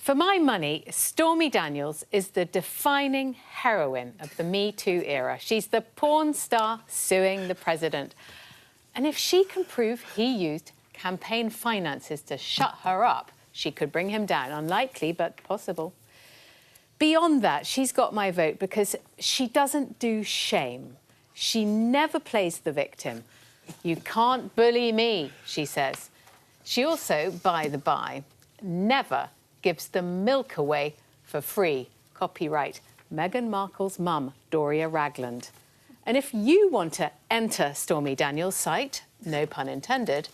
For my money, Stormy Daniels is the defining heroine of the Me Too era. She's the porn star suing the president. And if she can prove he used campaign finances to shut her up, she could bring him down. Unlikely, but possible. Beyond that, she's got my vote because she doesn't do shame. She never plays the victim. You can't bully me, she says. She also, by the by, never gives the milk away for free. Copyright Meghan Markle's mum, Doria Ragland. And if you want to enter Stormy Daniels' site, no pun intended,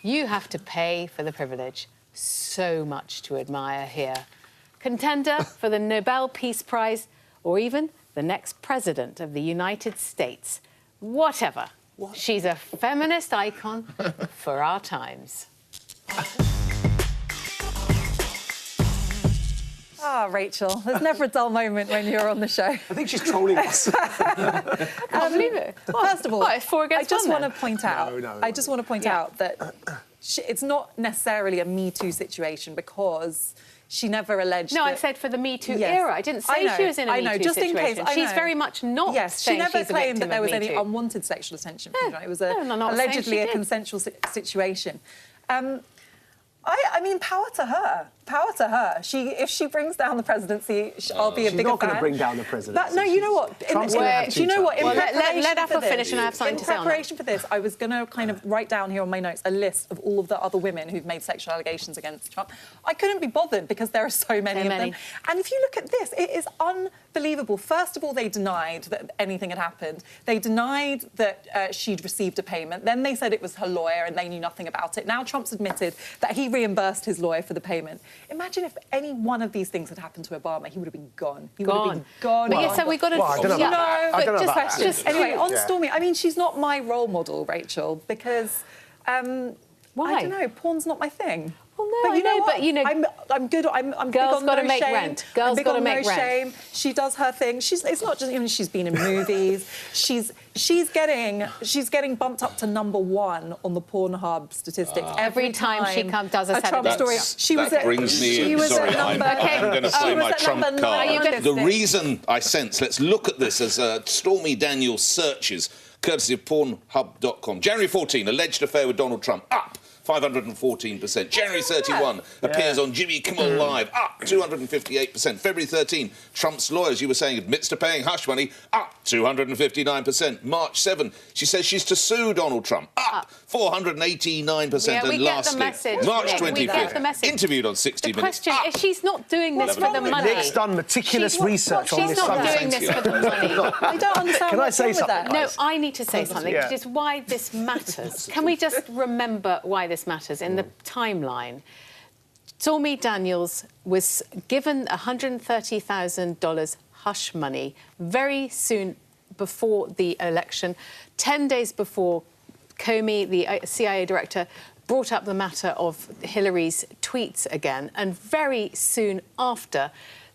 you have to pay for the privilege. So much to admire here. Contender for the Nobel Peace Prize or even the next president of the United States. Whatever. She's a feminist icon for our times. Ah, Rachel, there's never a dull moment when you're on the show. I think she's trolling us. I can't believe it. Well, first of all, it's 4 against I just 1 want to point out. I just want to point out that it's not necessarily a Me Too situation because she never alleged. No, that... I said for the Me Too era. I didn't say she was in a Me Too just situation. In case, she's very much not. Yes, saying she never she's claimed that there was any Me Too. unwanted sexual attention. It was not allegedly a consensual situation. I mean, power to her. Power to her. If she brings down the presidency, I'll be a bigger fan. She's not going to bring down the presidency. No, you know what? Do you know what? Let Afra finish and I have something to say on that. In preparation for this, I was going to kind of write down here on my notes a list of all of the other women who've made sexual allegations against Trump. I couldn't be bothered because there are so many of them. And if you look at this, it is unbelievable. First of all, they denied that anything had happened. They denied that she'd received a payment. Then they said it was her lawyer and they knew nothing about it. Now Trump's admitted that he reimbursed his lawyer for the payment. Imagine if any one of these things had happened to Obama, he would have been gone. He would have been gone. But so we've got to... Well, I don't know about that. Anyway, on Stormy, I mean, she's not my role model, Rachel, because... Why? I don't know, porn's not my thing. Well, no, but you know... I'm good, I'm girls big on got to no make shame. rent. Girls got to make rent. Shame. She does her thing. It's not just, she's been in movies. She's getting bumped up to #1 on the Pornhub statistics every time she does a Trump story. That brings me in. Sorry, I'm going to play my Trump card. The reason I sense, let's look at this as Stormy Daniels searches, courtesy of Pornhub.com. January 14, alleged affair with Donald Trump, up 514%. January 31, appears on Jimmy Kimmel Live, up 258%. February 13, Trump's lawyer, as you were saying, admits to paying hush money, up 259%. March 7, she says she's to sue Donald Trump, up 489%. Yeah, and lastly, March 25th, interviewed on 60 Minutes. The question is, she's not doing this for the money. Nick's done meticulous research on this subject. She's not doing this for the money. I don't understand. Can I say something? That. No, I need to say something, which is why this matters. Can we just remember why this matters in the timeline? Stormy Daniels was given $130,000 hush money very soon before the election, 10 days before Comey, the CIA director, brought up the matter of Hillary's tweets again, and very soon after,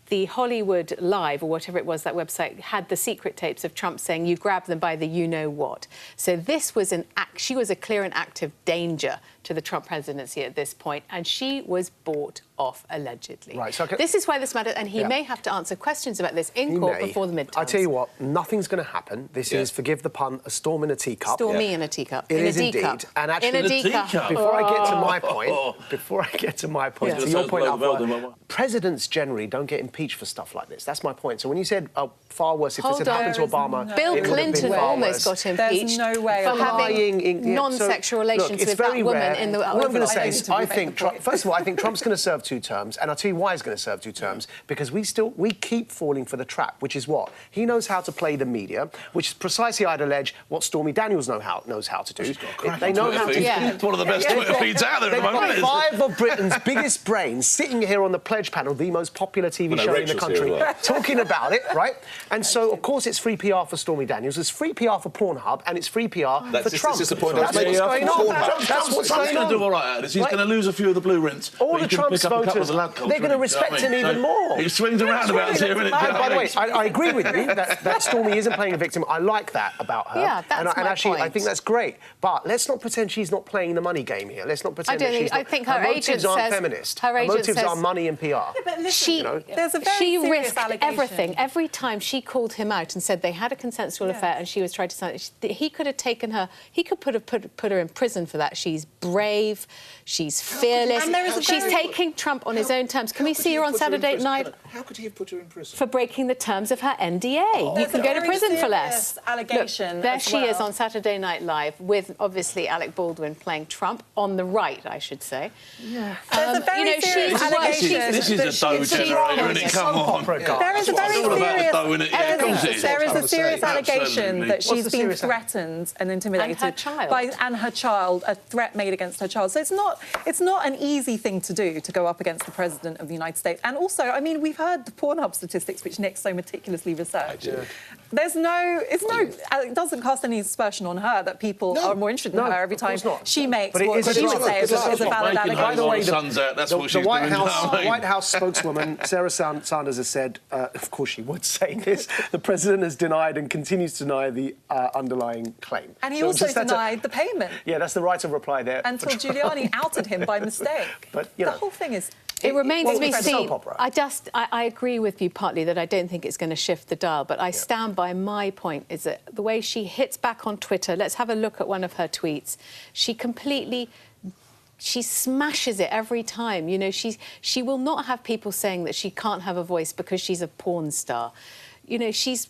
the Hollywood Live, or whatever it was, that website, had the secret tapes of Trump saying, you grab them by the you-know-what. So this was she was a clear and active danger to the Trump presidency at this point, and she was bought off, allegedly. Right, so this is why this matters, and he may have to answer questions about this in court before the midterms. I tell you what, nothing's going to happen. This is, forgive the pun, a storm in a teacup. Stormy in a teacup. It is indeed. And actually, in a teacup. Before I get to my point, to your point, presidents generally don't get impeached for stuff like this. That's my point. So when you said, far worse, if this had happened to Obama... Bill Clinton almost got impeached for having non-sexual relations with that woman in the... What I'm going to say is, first of all, I think Trump's going to serve 2 terms, and I'll tell you why he's going to serve 2 terms, because we keep falling for the trap, which is what? He knows how to play the media, which is precisely, I'd allege, what Stormy Daniels knows how to do. They know how to... It's one of the best Twitter feeds out there at the moment. They've got 5 of Britain's biggest brains sitting here on the Pledge panel, the most popular TV show in the country, talking about it, right? And so, of course, it's free PR for Stormy Daniels, it's free PR for Pornhub, and it's free PR for Trump. This is the point I was making. making. That's what's going going going on? to do all right out of this. He's going to lose a few of the blue rints. All the Trump's voters, they're going to respect him even more. He swings around about here, isn't it? By the way, I agree with you that Stormy isn't playing a victim. I like that about her. Yeah, that's and my actually, point. I think that's great. But let's not pretend she's not playing the money game here. Let's not pretend that she's not. I think her agent motives says... aren't feminist. Her agent motives says, are money and PR. Yeah, but listen, there's a very she serious risked allegation. everything. Every time she called him out and said they had a consensual affair and she was trying to sign it, he could have taken her... He could put her in prison for that. She's brave. She's fearless. She's taking Trump on his own terms. Can we see her on Saturday night? How could he have put her in prison? For breaking the terms of her NDA. You can go to prison for less. Allegation. Look, there she is on Saturday Night Live with, obviously, Alec Baldwin playing Trump on the right, I should say. Yeah. There's a very serious allegation. This is a dough generator, isn't it? Come on. There is a serious allegation that she's been threatened and intimidated. And her child. Her child, a threat made against her child. So it's not an easy thing to do, to go up against the President of the United States. And also, I mean, we've heard the Pornhub statistics, which Nick so meticulously researched. It doesn't cast any aspersion on her that people are more interested in her every time she makes what she would say is a valid allegation. By the way, the White House spokeswoman, Sarah Sanders, has said, of course she would say this, the President has denied and continues to deny the underlying claim. And he also denied the payment. Yeah, that's the right of reply there. Until Giuliani outed him by mistake. But, you know, the whole thing is... It remains to be seen. I agree with you partly that I don't think it's going to shift the dial, but I stand by my point is that the way she hits back on Twitter, let's have a look at one of her tweets. She smashes it every time. You know, she will not have people saying that she can't have a voice because she's a porn star. You know, she's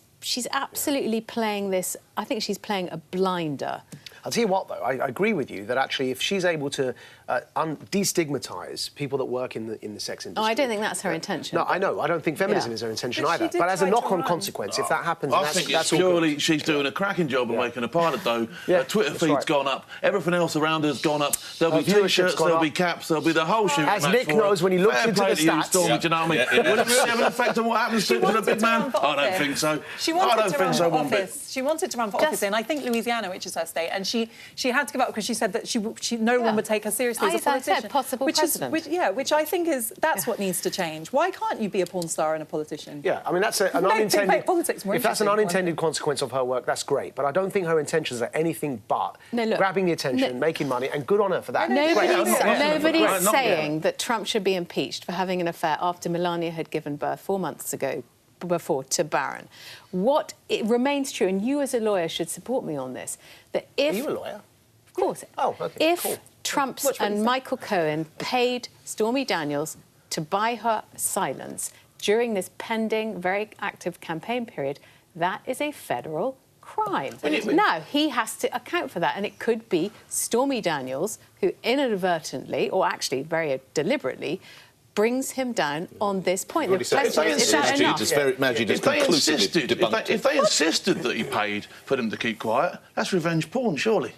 absolutely playing this. I think she's playing a blinder. I'll tell you what, though, I agree with you that actually if she's able to destigmatise people that work in the sex industry... Oh, I don't think that's her intention. No, I know. I don't think feminism is her intention either. But as a knock-on consequence, if that happens, I think it's purely she's doing a cracking job of making a pile of dough. Her Twitter feed's gone up. Everything else around her's gone up. There'll be T-shirts, there'll be caps, there'll be the whole shooting match. As Nick knows, when he looks into the stats... Stormy, do you know what I mean? Will it really have an effect on what happens to the big man? I don't think so. She wanted to run for office. She wanted to run for office in, I think, Louisiana, which is her state, and she had to give up because she said that no one would take her seriously as a politician. Said, possible president. Which I think that's what needs to change. Why can't you be a porn star and a politician? Yeah, I mean, that's an unintended... politics more if that's an unintended consequence of her work, that's great. But I don't think her intentions are anything but grabbing the attention, making money, and good on her for that. Nobody's saying that Trump should be impeached for having an affair after Melania had given birth 4 months ago to Barron. What it remains true, and you as a lawyer should support me on this, that if... Are you a lawyer? Of course. Oh, OK, If cool. Trump and Michael Cohen paid Stormy Daniels to buy her silence during this pending, very active campaign period, that is a federal crime. Now, he has to account for that, and it could be Stormy Daniels who inadvertently, or actually very deliberately, brings him down on this point. If they insisted that he paid for them to keep quiet, that's revenge porn, surely.